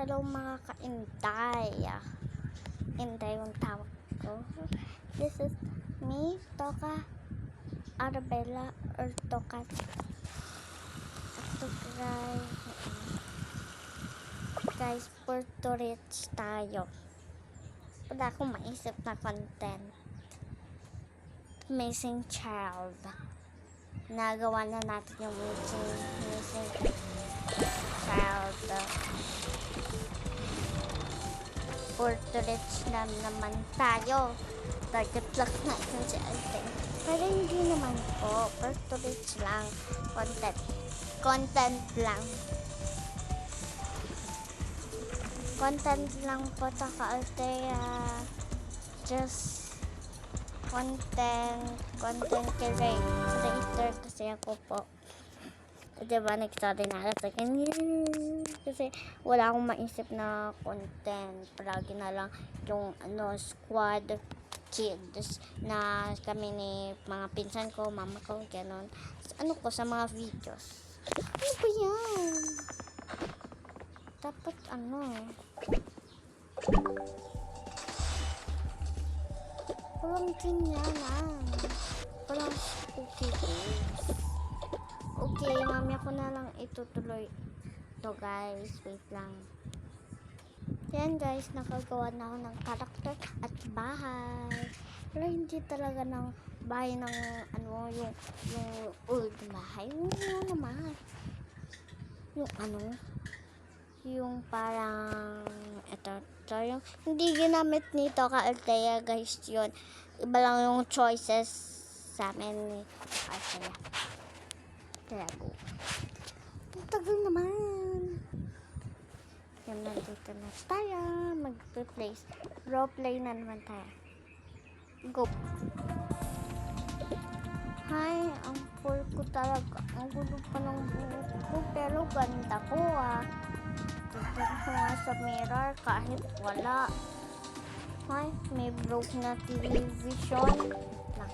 Hello mga ka-Inday. Inday yung tawag ko. This is me, Toka Arabella or Toka. Guys, Puerto Rich tayo. Wala akong maisip na content. Missing child. Nagawa na natin yung missing child. Puerto Rich na naman tayo. Target lang natin si Alden. Pero hindi naman po. Puerto Rich lang. Content lang. Content lang po ta ka-Altea. Just content creator kasi ako po. Diba, nagsabi na alas kasi wala akong maisip na content. Palagi na lang yung squad kids na kami ni mga pinsan ko, mama ko, gano'n. Sa mga videos. Ano ba yan? Dapat walang ganyan walang okay. Okay, mamaya ko na lang itutuloy to guys. Wait lang. Yan guys, nakagawa na ako ng karakter at bahay. Pero hindi talaga ng bahay ng yung old bahay. Yung naman. Yung parang ito yung hindi ginamit nito ka-Altea guys yun. Iba lang yung choices sa amin ni Altea. Talago. Ang tagal naman. Yan, nandito na tayo. Mag-replace. Roleplay na naman tayo. Go. Hi, ang poor ko talaga. Ang gulo pa ng buhok ko. Pero ganda ko tignan ko nga sa mirror kahit wala. Hi, may broke na television lang.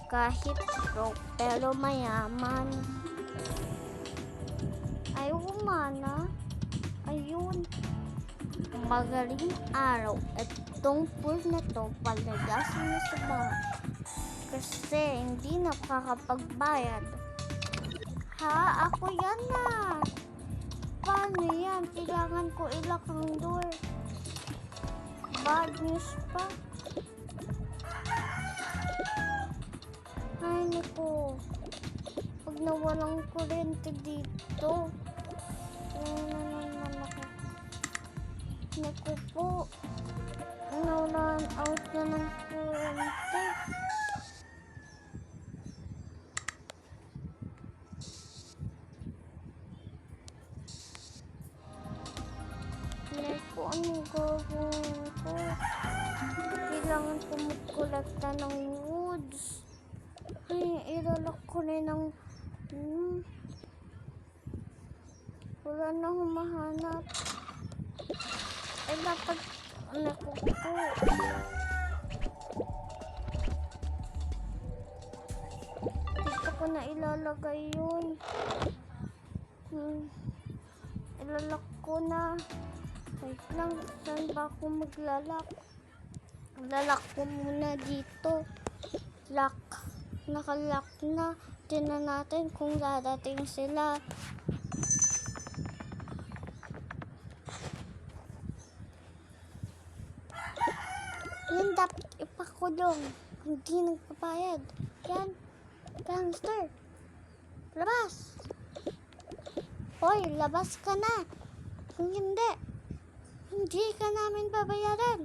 Kahit broke pero mayaman. Ayaw kumana. Ayun. Magaling araw. Itong pool na to palagasin na sa bahay. Kasi hindi nakakapagbayad. Ha? Ako yan na. Paano yan? Kailangan ko ilak ang door. Bad news pa. Ay, naku. Pag nawalang kurente dito. Naku po. Nawalan out na ng kurente. Ano gagawin ko? Kailangan ko magkolekta ng woods. Ay, ilalak ko rin ng wala na humahanap. Ay, dapat ko dito ko na ilalagay yun. Ilalak ko na. Wait lang, saan ba ako maglalak? Lalak ko muna dito. Lock. Nakalock na. Tingnan natin kung dadating sila. Yan, dapat ipakulong. Hindi nagpapayad. Yan. Gangster. Labas. Hoy, labas ka na. Kung hindi ka namin babayaran.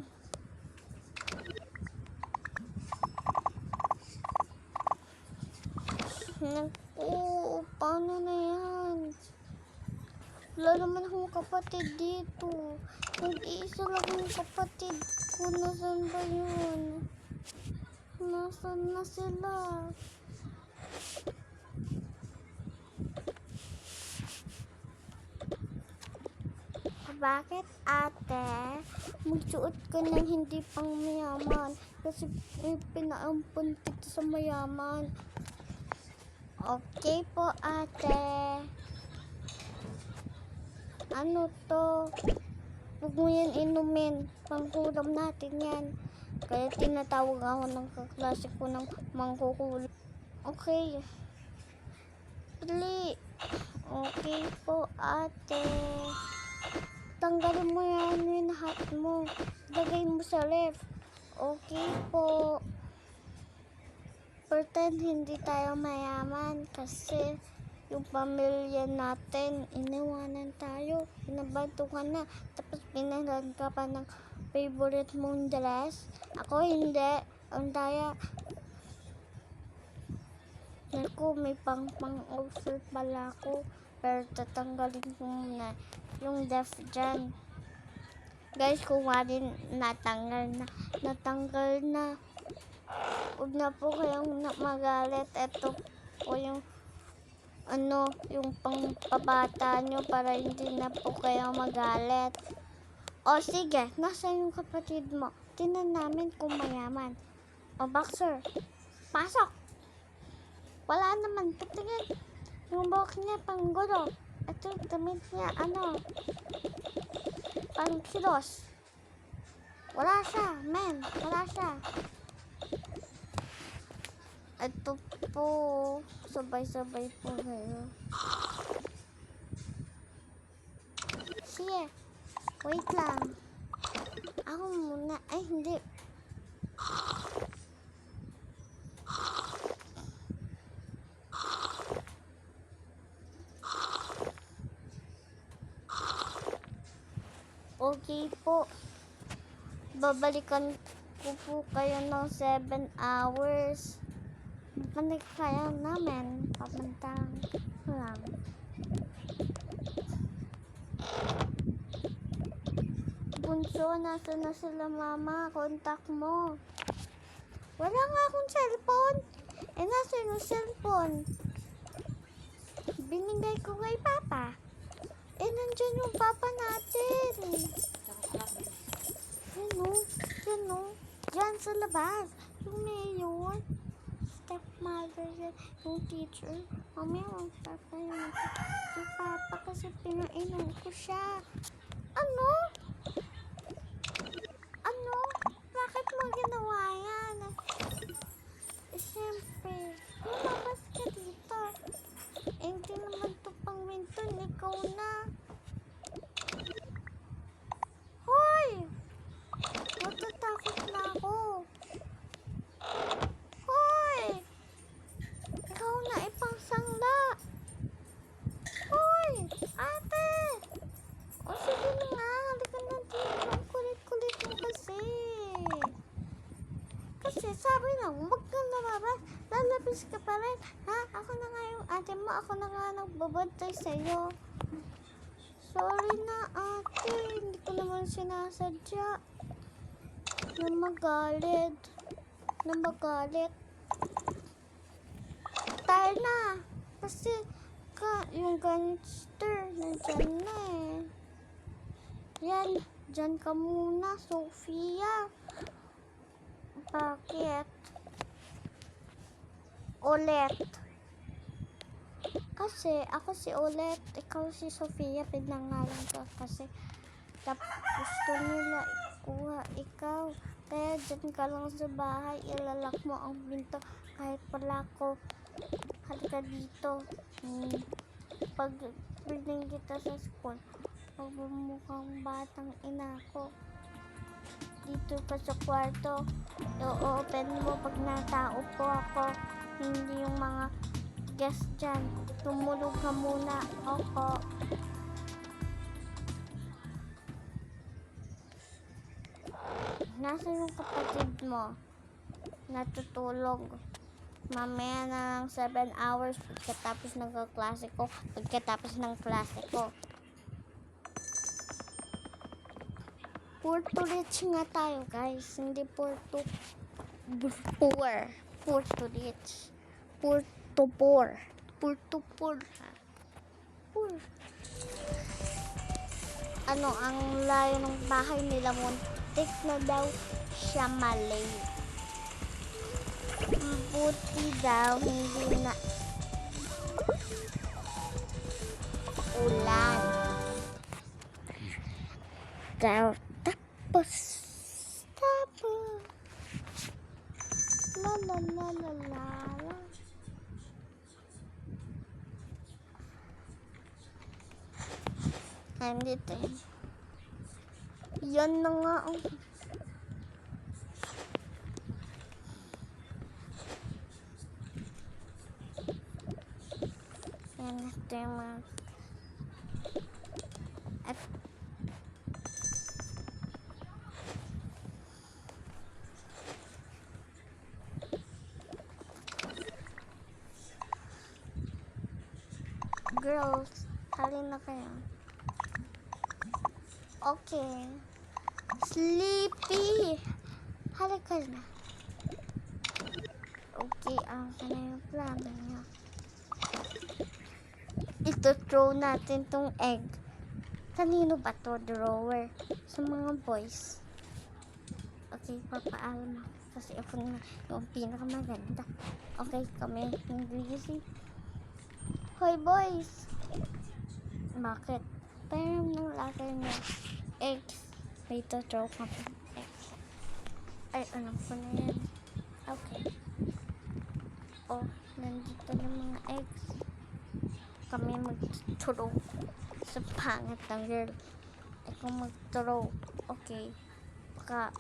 Naku, paano na yan? Wala naman akong kapatid dito. Nag-iisa lang yung kapatid ko. Nasaan ba yun? Nasaan na sila? Bakit ate? Magsuot ka ng hindi pang mayaman. Kasi pinaampun kita sa mayaman. Okay po ate. Ano to? Huwag mo yan inumin. Pangkulam natin yan. Kaya tinatawag ako ng kaklase ko ng mangkukulam. Okay. Dali. Okay po, ate. Tanggalin mo yan yung hat mo. Lagay mo sa ref. Okay po. Pretend hindi tayo mayaman kasi yung pamilya natin, iniwanan tayo. Pinabantukan na. Tapos pinalan ka pa ng favorite mong dress. Ako hindi. Ang daya. Naku, may pang-offer pala ako. Pero tatanggalin ko muna yung def dyan. Guys, kung wari natanggal na. Huwag na po kayong magalit. Ito po yung yung pangpabata nyo para hindi na po kayo magalit. O sige, nasa yung kapatid mo? Tingnan namin kung mayaman. O boxer, pasok! Wala naman, patingin. Yung buhok niya pang gulo. Ito yung damit niya, pang kilos. Wala siya, men. Wala siya. Ito po, sabay-sabay po ngayon. Sige, wait lang. Ako muna. Ay, hindi. Okay po. Babalikan ko po kayo ng 7 hours. Babalik kayo namin. Pamantang lang. Bunso, nasa na sila mama? Contact mo. Wala nga akong cellphone. Nasa yung cellphone? Binigay ko kay papa. Nandyan yung papa natin. Yan o. Yan sa labas. Yung mayor. Stepmother yan. Yung teacher. Mamaya magpapa yun. Si papa kasi pinainom ko siya. Ano? Bakit mo ginawa yan? Siyempre. Lumabas ka dito. Hindi naman to pang minton. Ikaw na. Hoy! Matatakot na ako. Hoy! Ikaw na ipangsangla. Hoy! Ate! O sige na nga. Halika na dito. Ang kulit-kulit mo kasi. Kasi sabi na, huwag kang lumabas. Lalabas ka pa rin. Ha? Ako na nga yung ate mo. Ako na nga nagbabantay sa'yo. Sorry na ate. Hindi ko naman sinasadya. Na magalit. Tayo na. Kasi yung gangster nandyan na eh. Yan. Dyan ka muna, Sofia. Bakit? Ulit. Kasi ako si Ulit, ikaw si Sofia, pinangalan ka kasi gusto nila ikuha ikaw. Kaya dyan ka lang sa bahay, ilalak mo ang pinto kahit pala ko. Halika dito. Pag piling kita sa school, pagmumukhang batang ina ko. Dito ka sa kwarto, i-open mo pag natao po ako. Hindi yung mga guest dyan. Tumulog ka muna. Opo. Nasa yung kapatid mo? Natutulog. Mamaya na lang 7 hours pagkatapos ng klase ko. Puerto Rich nga tayo, guys. Hindi Puerto Rich. Puerto Poor. Ang layo ng bahay nila, muntik na daw siya malay. Buti daw hindi na ulan. Tapos, la la la la la la. Nandito yun. Yan na nga. Oh. Yan, ito yung mga... At... Girls, halina kayo. Okay. Sleepy. Halika na. Okay, ano na yung plano niya. Ito-throw natin tong egg. Kanino ba to? Drawer. Sa mga boys. Okay, papaalam ako. Kasi ako na yung pinakamaganda. Okay, kami yung busy. Hoy boys! Bakit? Pero nung lagay niya eggs. May to-throw ka pa eggs. Ay, alam ko na yan. Okay. Oh, nandito na mga eggs. Kami mag-throw sa pangit ng girl. Ikaw mag-throw. Okay. Baka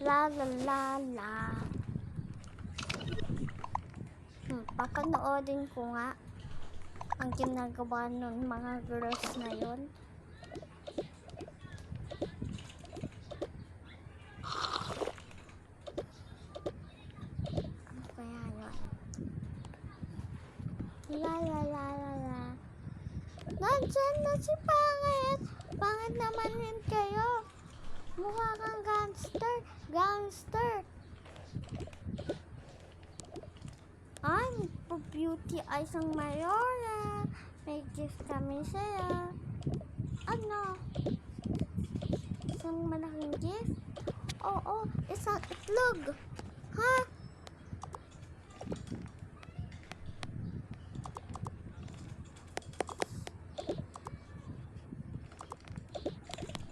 la la la la. Pakanoodin ko nga ang ginagawa ng mga girls na yun. Ano kaya yun? La la la la la. Nandyan na si Pangit. Pangit naman rin kayo. Mukha kang gangster. Gangster. Ay, beauty eyes ang Mayora. May gift kami sa'yo. Ano? Isang malaking gift? Oo, isang itlog. Ha?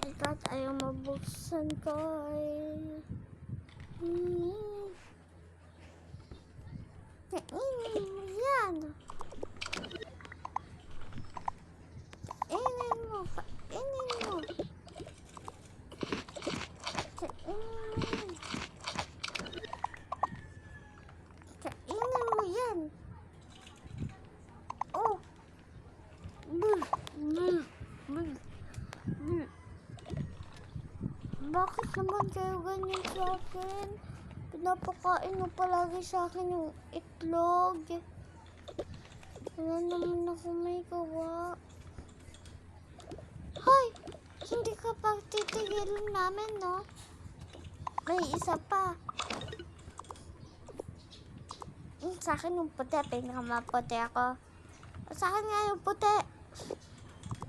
Ikaw ayaw mabuksan ko ay... Kainin mo yan. Kainin mo. Kainin mo. Kainin mo yan. Kainin mo yan. Oh. Bakit naman kayo ganyan sa akin? Pinapakain mo palagi sa akin yung itlog. Wala naman ako may gawa. Hoy! Hindi ka pa titigilan namin, no? May isa pa. Sa akin yung puti. Pinakamaputi ako. Sa akin nga yung puti.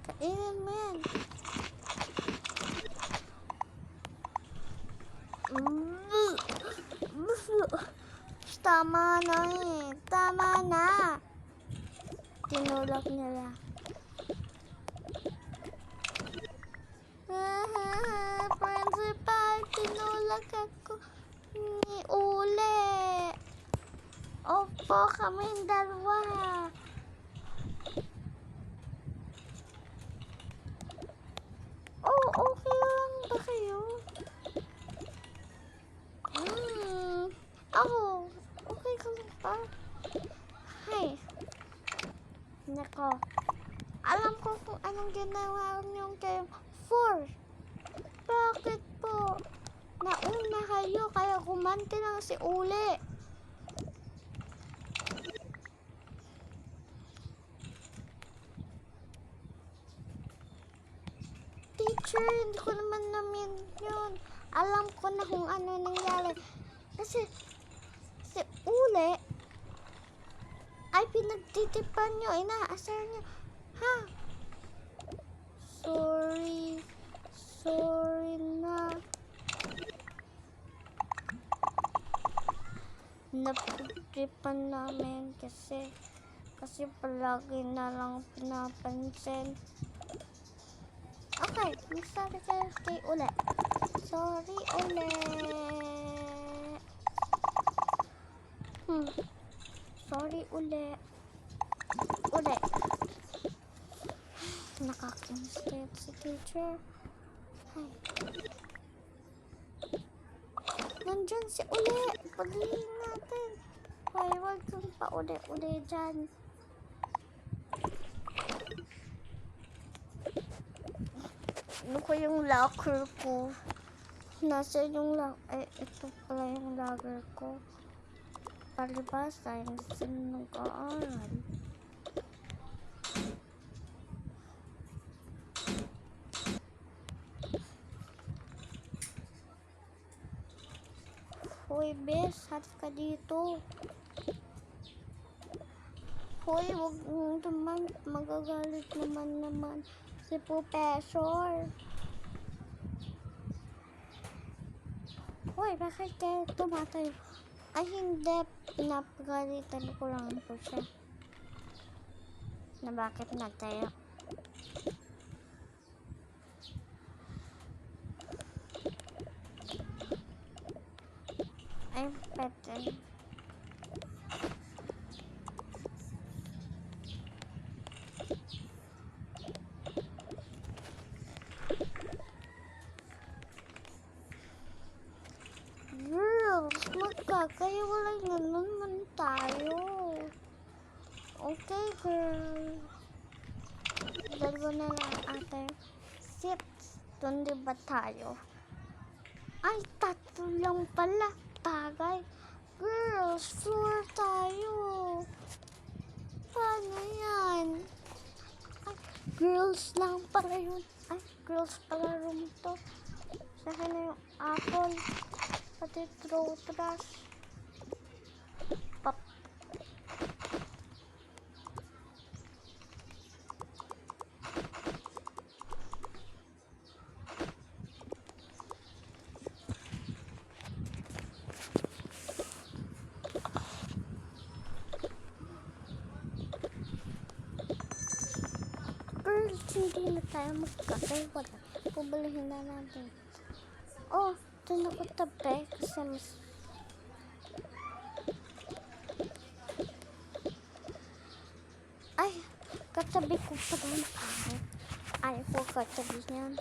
Kainin mo yan. Tama na eh. Tama na. Tinulak nila. Principal, tinulak ako ni Ule. Opo, kaming dalawa. Oh, okay lang ba kayo? Oh, okay ka lang ba? Hay. Nako. Alam ko kung anong ginawa niyong kayo. 4. Bakit po? Nauna kayo kaya kumante lang si Ule. Teacher, hindi ko naman namin yun. Alam ko na kung ano nangyari. Kasi si Ule ay pinagtitipan nyo, inaasar nyo. Ha? Sorry na. Napagtipan namin kasi Kasi palagi na lang pinapansin. Okay, mag-sorry kayo ulit. Sorry ulit. Sorry ulit. Ulit. Nakakinis kayo si teacher. Ay. Nandyan si uli. Paghihin natin. Hoy, wag kang pa-uli-uli dyan. Ano ko yung locker ko? Nasa yung locker. Ito pala yung locker ko. Palibasa, hindi sila nag-aaral. Hoy, bes, halis ka dito. Hoy, wag naman, magagalit naman si Professor. Hoy, bakit kayo tumatayo? Ay, hindi. Pinapagalitan ko lang po siya. Na bakit nagtayo? Ay, pwede. Kaya wala naman tayo. Okay, girl. Dalawa na lang ate. Sit. Doon ba tayo? Ay, tatlo lang pala. Tagay. Girls, floor tayo. Paano yan? Ay, girls lang pala yun. Ay, girls pala room to. Sa akin na yung apple. Pati throw trash. Pop. Girls, hindi na tayo magkakay. Wala. Pabalihin na natin. Oh, doon ako tabi kasi mas... Ay, katabi ko pa doon ako. Ayaw ko katabi niyan.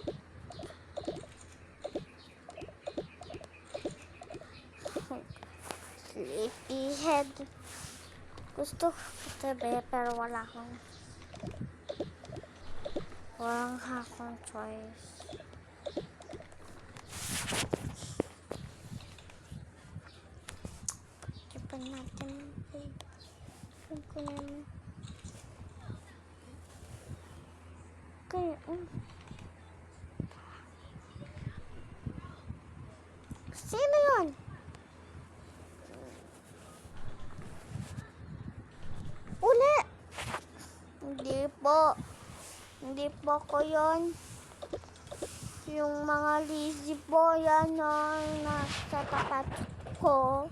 Sleepyhead. Gusto ko katabi pero walang akong choice. Tipan natin. Kaya, sino yun? Uli! Hindi po ko yun. Yung mga lazy po yan na nasa tapat ko.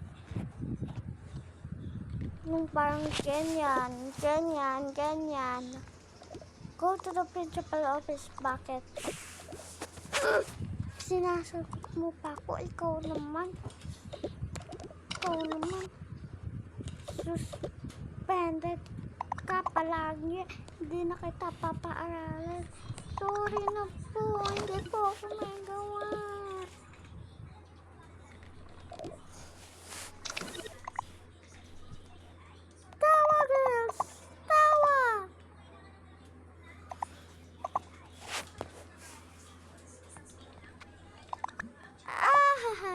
Yung parang ganyan. Go to the principal office. Bakit? Sinasagot mo pa ako. Ikaw naman. Suspended ka palagi. Hindi na kita papaaralan. Sorry na po. Hindi po ako magawa. Tawa, girls! Tawa!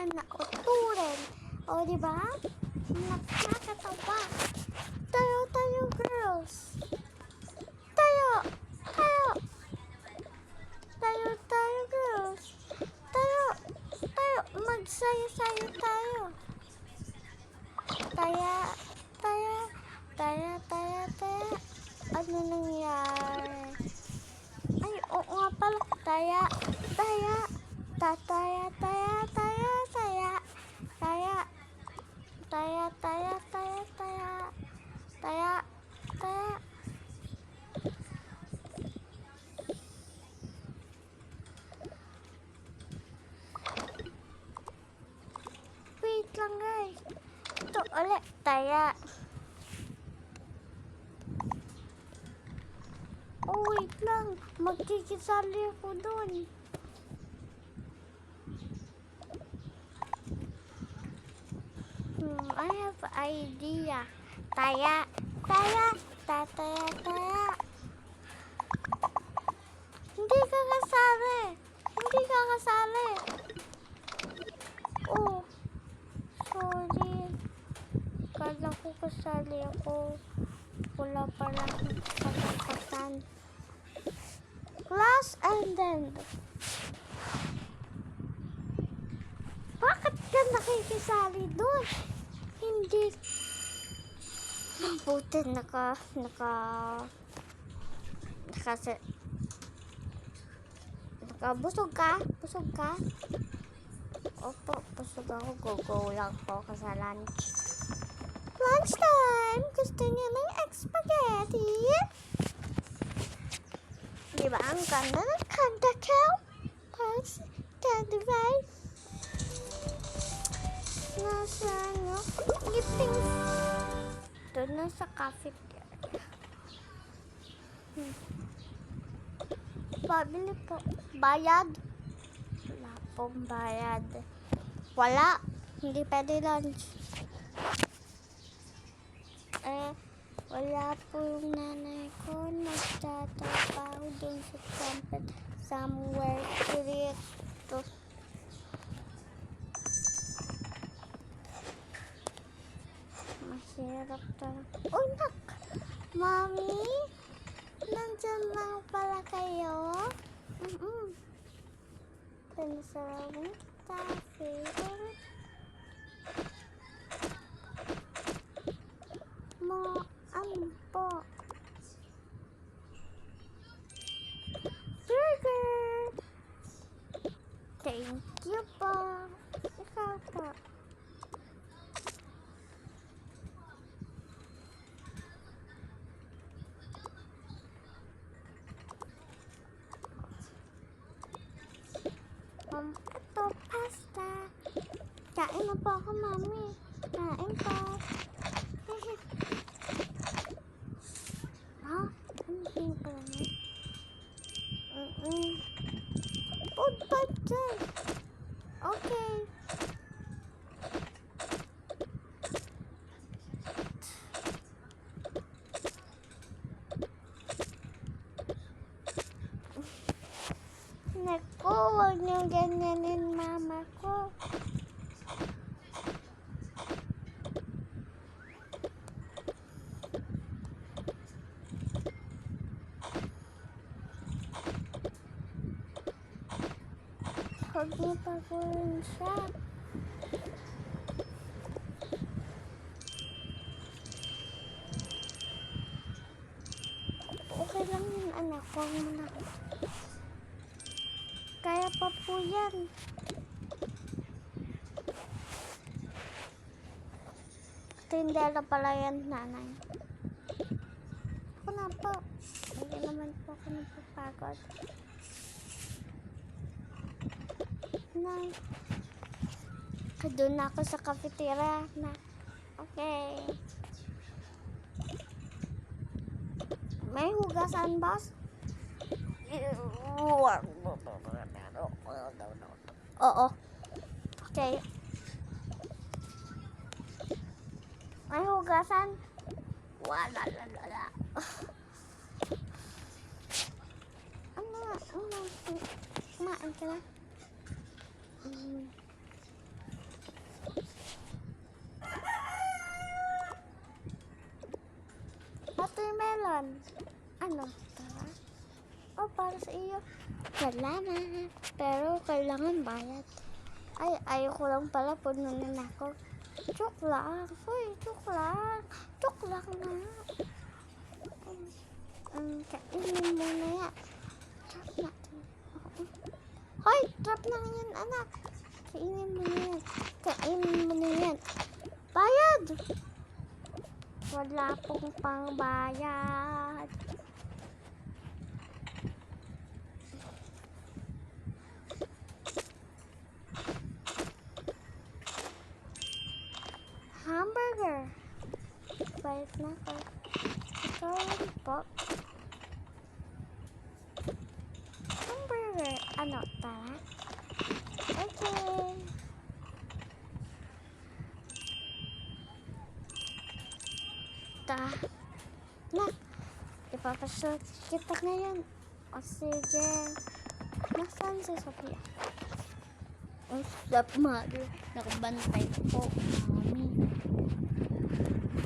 Nauturin. O, diba? Nakakatawa. Tayo, girls. Tayo, girls. Tayo. Magsayo-sayo tayo. Taya. Ano nangyari? Ay, oo nga pala. Taya. taya. Wait lang guys. Ito ulit, taya. Oh, wait lang. Magkikisali ako dun. I have idea. Taya. Taya. Tataya, taya. Hindi ka kasali. Hindi ka kasali. Oh. Sorry. Kala ko kasali ako. Wala pala kasalasan. Class and then. Bakit ka nakikisali doon? Hindi. Buti busog ka? Busog ka? Opo, busog ako. Go lang po ka sa lunch. Lunchtime! Gusto niyo ng spaghetti? Diba ang ganda ng kanda ko? Tapos, candy rice. Nasa ano? Ngiping. Doon na sa cafeteria. Pabili po. Bayad? Wala pong bayad. Wala. Hindi pwede lunch. Wala po yung nanay ko. Nagtatrabaho doon sa trumpet somewhere dito. Mahirap talaga. Oh, nak! Mami? Nandyan lang pala kayo? Pinasarabong cafe. Po. Burger! Thank you po. Ikaw po. Ito, pasta. Kain na po ako, mami. Kain po. Ha? Ano yung pala niya? Food bag dyan. Okay. Naku, huwag niyong ganyanin mama ko. Huwag niyo pagurin siya. Okay lang yun, anak. Huwag mo na. Kaya pa po yan. Tindera pala yan, nanay. Ako na po. Hindi naman po ako napapagod. Nay. Doon na ako sa cafeteria na. Okay. May hugasan, boss? Oo. Okay. May hugasan? Wala. Kumain ka na? Watermelon. Ano? Tara? Oh, para sa iyo. Salamat. Pero kailangan bayad. Ay, ayoko lang pala pununin ako. Joke lang. Uy, joke lang. Joke lang na. Kainin mo na yan. Trap natin. Hoy, trap na yan, anak. Kainin mo na yan. Kainin mo na yan. Bayad! Wala pong pangbayad. Hamburger. Balik na ako. Sorry po. Hamburger. Ano, tara? Okay. Na, ipapashoot kita ngayon. O sige. Nasaan si Sophia? Ang stepmother. Nakabantay po. Mami.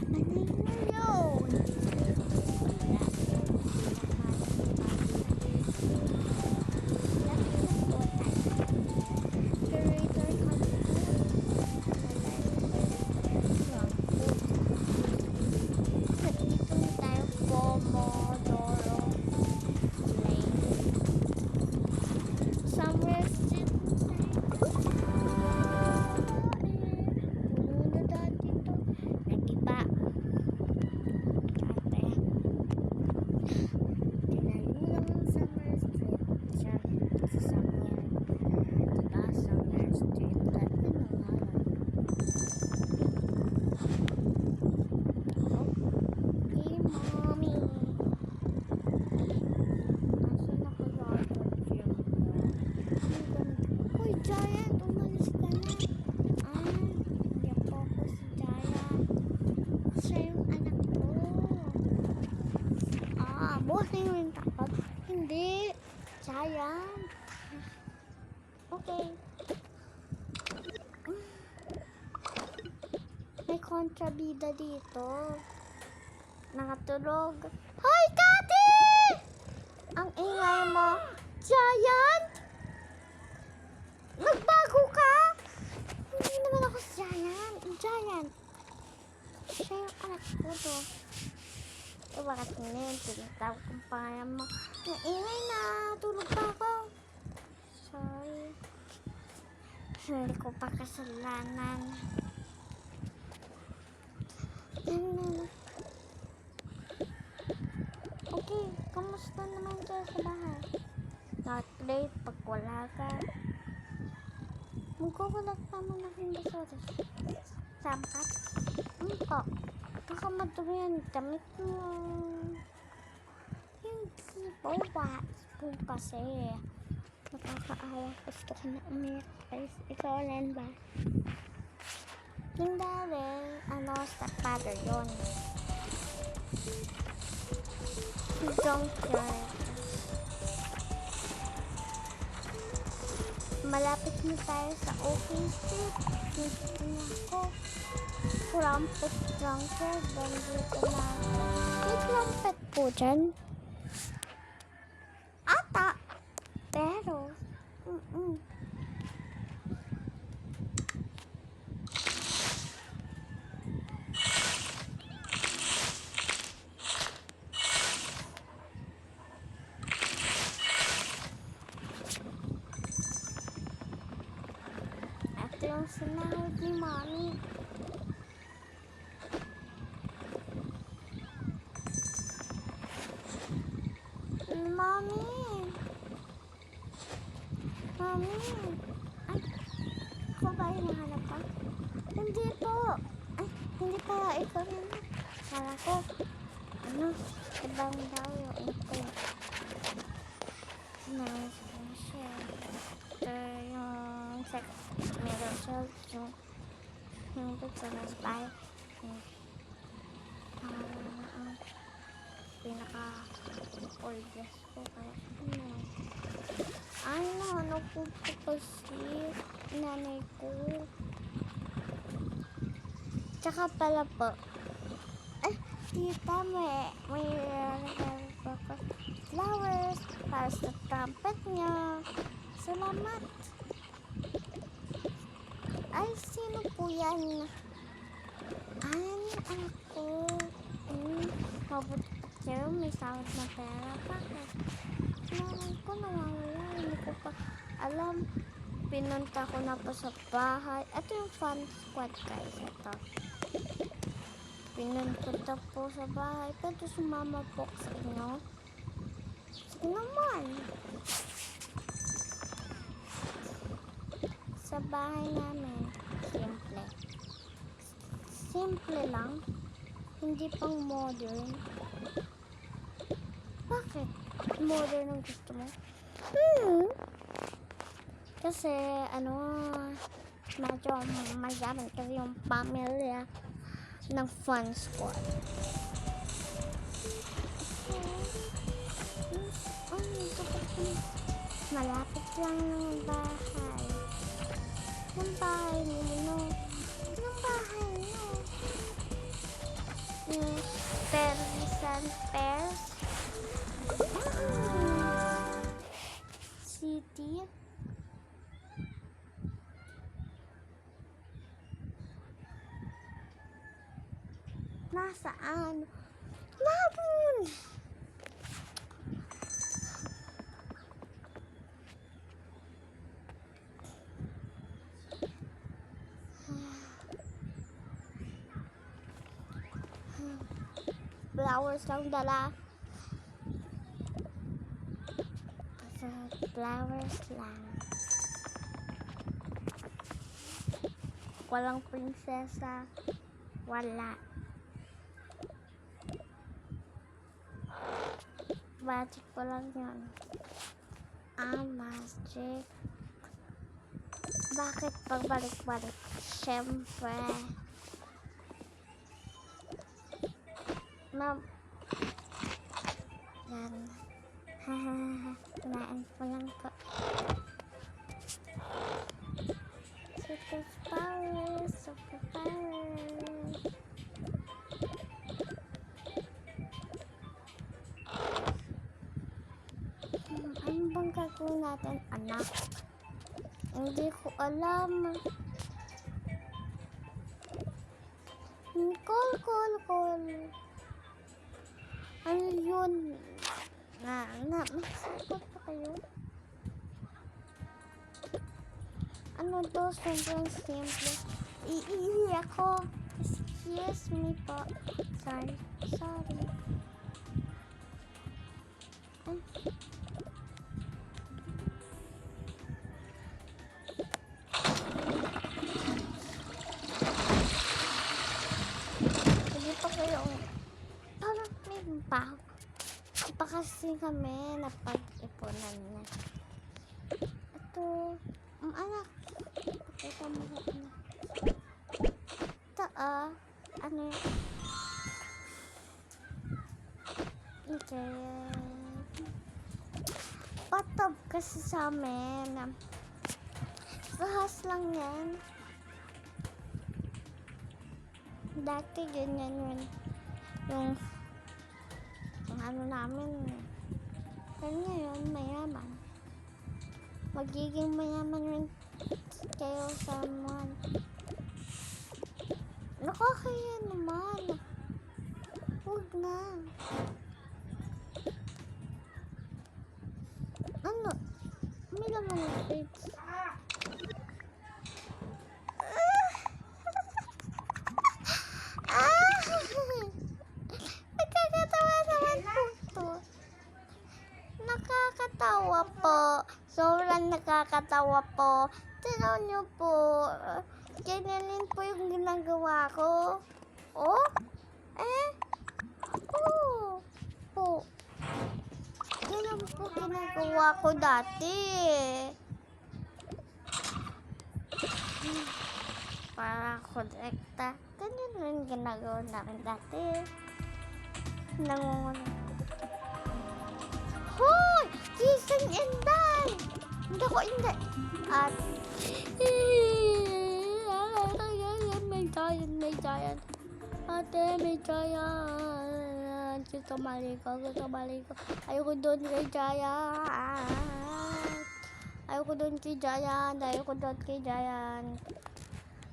Nanay na yun. Hindi. Sayang. Okay. May kontrabida dito. Nakatulog. Hoy, Kati! Ang ingay mo. Giant? Nagbago ka? Hindi naman ako si Giant. Giant. Siya yung anak ko to. Bakit ngayon? Tinatawag kong pangalan mo. Naingay na. Tulog pa ako. Sorry. Hindi ko pa kasalanan. Okay. Kamusta naman kayo sa bahay? Not late pag wala ka. Magkukulat pa mo na hindi sorry. Samkat? Po. Baka madumi yan. Damit mo. Hindi po ba? Po kasi. Nakakaawa. Gusto ko na umiyak. Ikaw rin ba? Hindi rin. Stepfather yun. Don't cry. Malapit na tayo sa Oaking Street. Dito na ako. Crumpet drunkard. Dito na. May crumpet po dyan. Ata. Pero. Ito yung sinahod ni Mami. Mami! Ay, ako ba yung nahanap ka? Hindi po. Ay, hindi pala ikaw na. Kala ko, ibang daw yung ito. Siya. Ito yung middle child, yung pizza na spy. Pinaka-oldest ko kaya ay nahanap ko kasi nanay ko. Tsaka pala po tita may flowers para sa trumpet niya. Salamat. Ay, sino po yan? Ay, ako. Mabuti pa kayo, may sahod na pera. Bakit? Naman ko nawawala. Hindi ko pa alam. Pinunta ko na po sa bahay. Ito yung fun squad guys. Ito. Pinunta po sa bahay. Pwede sumama po ako sa inyo. Sige naman. Sa bahay namin. Simple. Simple lang. Hindi pang modern. Bakit? Modern ang gusto mo? Kasi, medyo mayaman kasi yung pamilya ng Fun Squad. Malapit lang ng bahay. Ng bahay niyo. Ng bahay niyo. Yung San Pers City. Nasaan? Labon! Flowers lang dala. Flowers lang. Walang prinsesa. Wala. Magic ko lang yun. Magic. Bakit pagbalik-balik? Siyempre. Yan. Kumain ko lang po. Superpowers. Ano bang gagawin natin, anak? Hindi ko alam. Call. Ano yun? Magsagot pa kayo? Ano to? Sobrang simple. Iihi ako. Excuse me po. Sorry. Ay. Hindi pa kayo. Parang may bago. Pa kasi kami napag-ipunan niya. Ito. Anak. Pakita mo na anak. Ito ano yun? Okay. Patab kasi sa amin. Sahas lang yan. Dati ganyan yun. Yung ano namin. Pero ngayon, mayaman. Magiging mayaman rin kayo sa mga. Nakakaya naman. Huwag na. Ano? May laman ng fridge. Nakakatawa po. Sobrang nakakatawa po. Tinaw niyo po. Ganyan po yung ginagawa ko. Oh? Po. Ganyan po ginagawa ko dati. Para kolekta. Ganyan rin ginagawa namin dati. Hoy! Gising Inday! Hindi ko hindi. At may giant. Ate, may giant. Gusto maligo. Ayoko doon kay giant. Ayoko doon kay giant.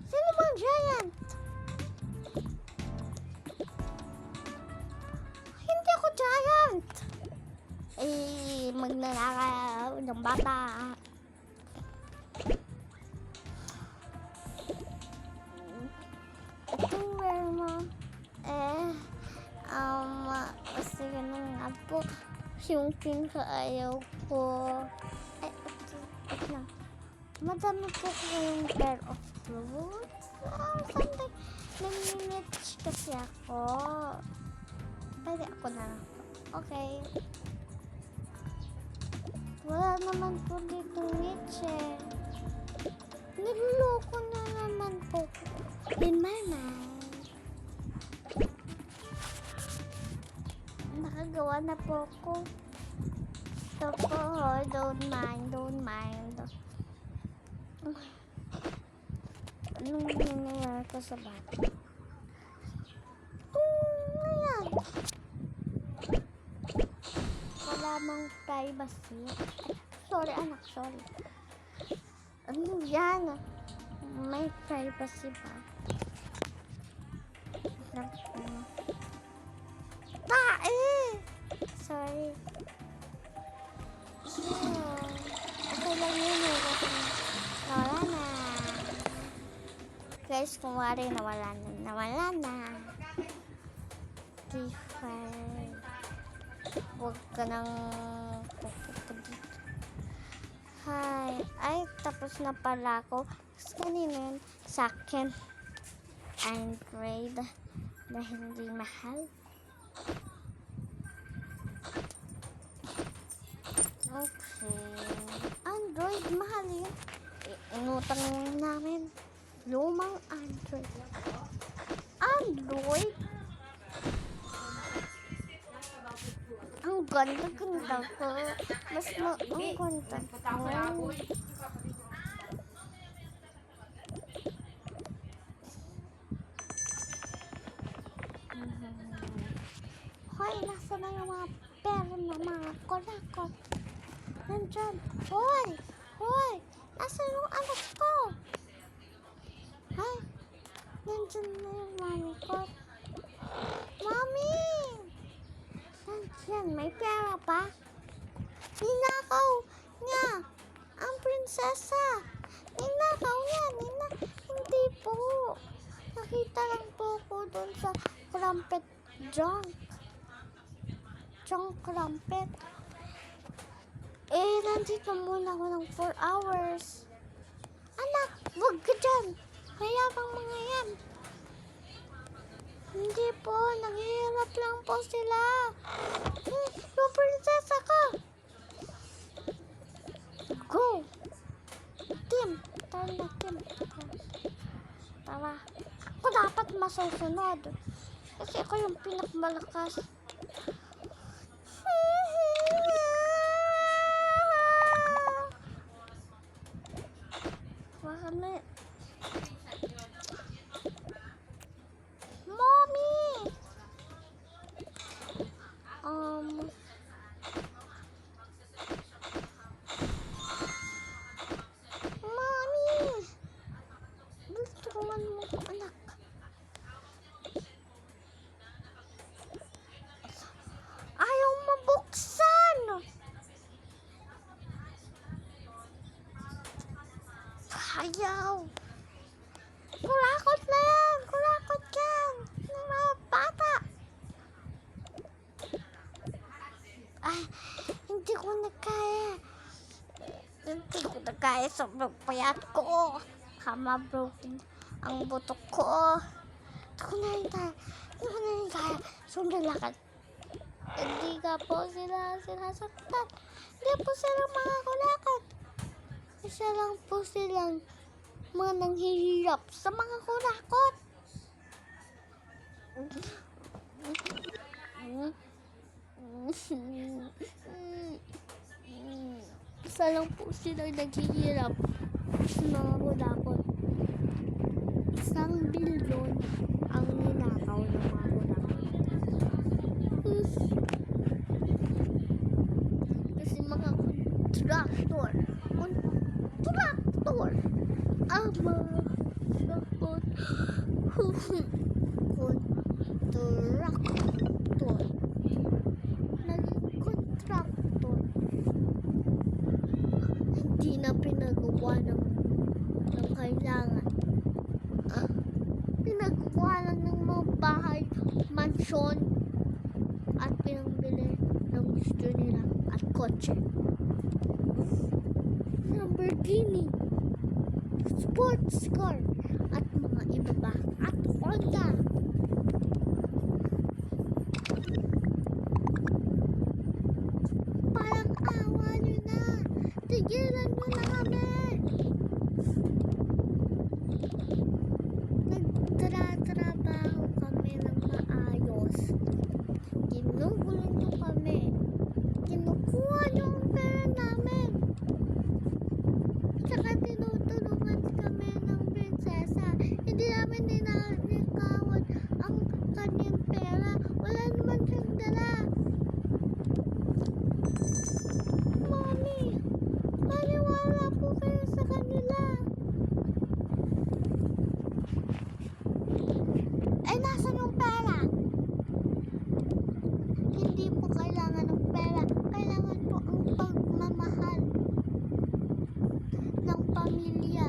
Sino bang giant? Hindi ako giant. Magnanakaw ng bata. Itong where mo? Yung pinakaayaw ko. Ay, okay lang. Madami po ko yung pair of clothes. Something. Nag-niche kasi ako. Pwede ako na lang. Okay. Wala naman po dito niche eh. Niloloko na naman po in my mind. Nakagawa na po ko. So po, don't mind. Anong nangyayari ko sa bata? Ayan. Wala mang privacy. Sorry anak, sorry. Ano yan? May privacy ba? Sorry. Okay lang yun eh. Nawala na. Guys, kung wari nawala na. Different. Huwag ka nang pupunta dito. Hi. Ay, tapos na pala ako. Kanina yun sa akin. Android. Dahil hindi mahal. Okay. Android, mahal yun. Inutang namin. Lumang Android. Android? Ang ganda ko. Mas ang ganda ko. Hoy, nasa na yung mga pera ng mga kolakot? Nandyan. Hoy! Nasa yung anak ko? Ay, nandyan na yung mami ko. Mami! Nandyan, may pera pa? Ninakaw niya ang prinsesa. Ninakaw niya. Hindi po. Nakita lang po ko doon sa crumpet junk crumpet. Nandito muna ako ng 4 hours. Anak, wag ka dyan. Mayabang mga yan. Hindi po, naghihirap lang po sila. Yung prinsesa ko. Go. Tim. Tara. Ako dapat masusunod. Kasi ako yung pinakamalakas. Mommy! Mommy! Tulungan mo ko, anak. Ayaw mabuksan! Ayaw! Kurakot na yan! Kurakot yan! Mga bata! Ay, hindi ko na kaya. Sobrang payat ko. Kama broken ang butok ko. Hindi ko na rin kaya. Sundan lakad. Hindi ka po sila saktan. Hindi po silang mga kulakot. Isa lang po silang mga nanghihirap sa mga kurakot. Isa lang po silang naghihirap sa mga kurakot. 1 bilyon ang ninakaw ng mga kurakot. Kasi mga kontraktor ang mga kontraktor naging kontraktor, hindi na pinagawa ng kailangan. Pinagawa lang ng mga bahay, mansyon, at pinangbili ng gusto nila at kotse. Lamborghini, sports car, at mga iba pa. At Honda. Parang awa nyo na. Tigilan nyo na kami. Nagtratrabaho kami ng maayos. Ginugulo nyo kami. Kinukuha nyo ang pera namin. Tsaka tinutulungan kami ng prinsesa. Hindi namin ninanikawan ang kanyang pera. Wala naman siyang dala. Mami, maniwala po kayo sa kanila. Ay, nasan yung pera? Hindi po kailangan ng pera. Kailangan po ang pagmamahal ng pamilya.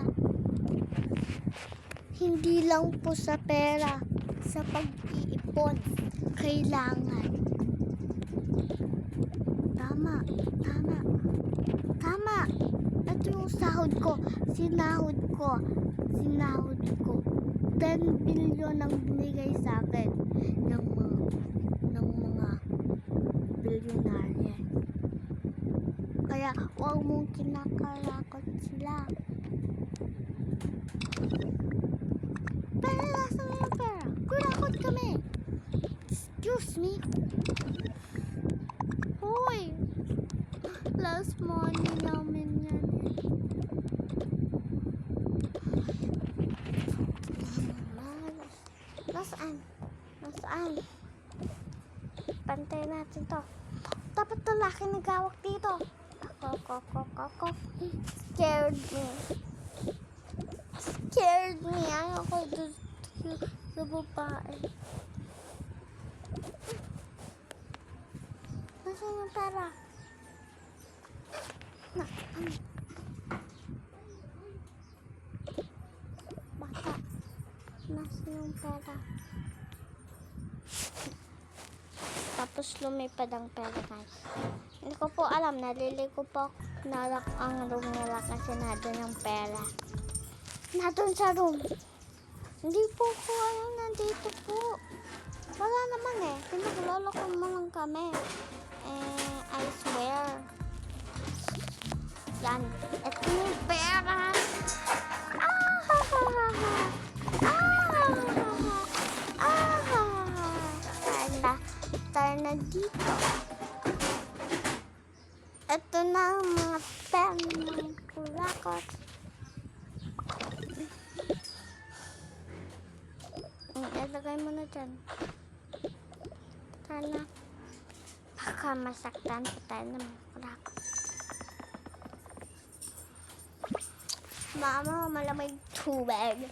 Hindi lang po sa pera, sa pag-iipon. Kailangan. Tama, tama, tama. Ito yung sahod ko. Sinahod ko. 10 billion ang binigay sa akin ng mga bilyonarya. Kaya huwag mong kinakarakot sila. Pero nasa na yung pera? Kurakot kami. Excuse me. Hoy! Last money namin yan eh. Nasaan? Nasaan? Pantay natin to. Dapat lalaki nagawak dito. Ako. Scared me. Scared me. Ayaw ko sa babae. Nasaan yung pera? Bata. Nasaan yung pera? Tapos lumipad ang pera, guys. Hindi ko po alam. Naliligo po ang room nila kasi nandun yung pera. Nandun sa room. Hindi po alam. Nandito po. Wala naman eh. Pinagloloko mo lang kami. I swear. Yan. Ito yung pera. Tayo na dito. Ito na ang mga pen ng kurakot. Ilagay mo na dyan. Sana baka masaktan pa tayo ng mga kurakot. Mama, malamig tubig.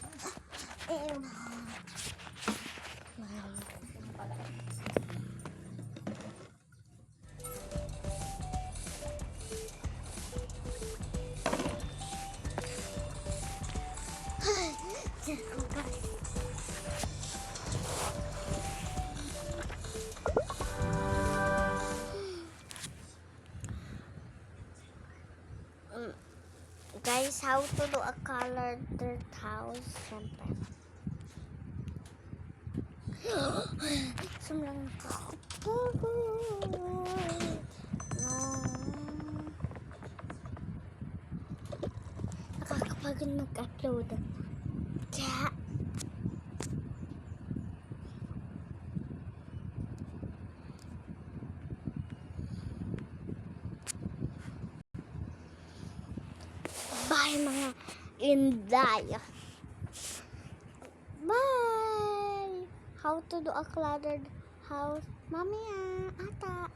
Guys, how to do a colored house? Siyempre. Sumlang ako. Nakakapagod mag-upload. Kaya, bye mga inday. Bye! How to do a cluttered house? Mamaya, ata.